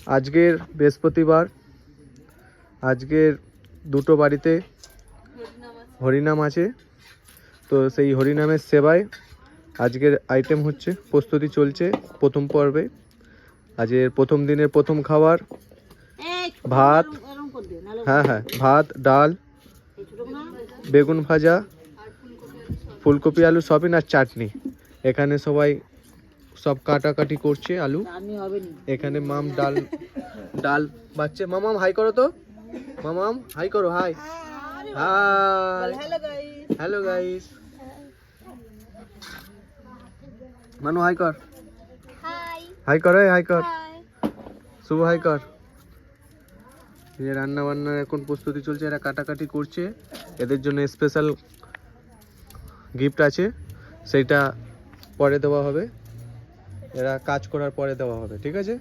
আজকের বৃহস্পতিবার, আজকের দুটো বাড়িতে হরিনাম আছে, তো সেই হরিনামের সেবায় আজকের আইটেম হচ্ছে, প্রস্তুতি চলছে প্রথম পর্বে। আজকের প্রথম দিনের প্রথম খাবার ভাত, হ্যাঁ ভাত, ডাল, বেগুন ভাজা, ফুলকপি আলু সয়াবিন আর চাটনি। এখানে সবাই সব কাটাকাটি করছে আলু। এখানে মাম ডাল বাচ্চা। মামাম হাই করো তো, মামাম হাই করো। High high, hello guys. মানু হাই কর, হাই কর, হাই কর, শুভ হাই কর। এই রান্না বান্নার এখন প্রস্তুতি চলছে, এরা কাটাকাটি করছে। এদের জন্য স্পেশাল গিফট আছে, সেইটা পরে দেওয়া হবে, এরা কাজ করার পরে দেওয়া হবে, ঠিক আছে।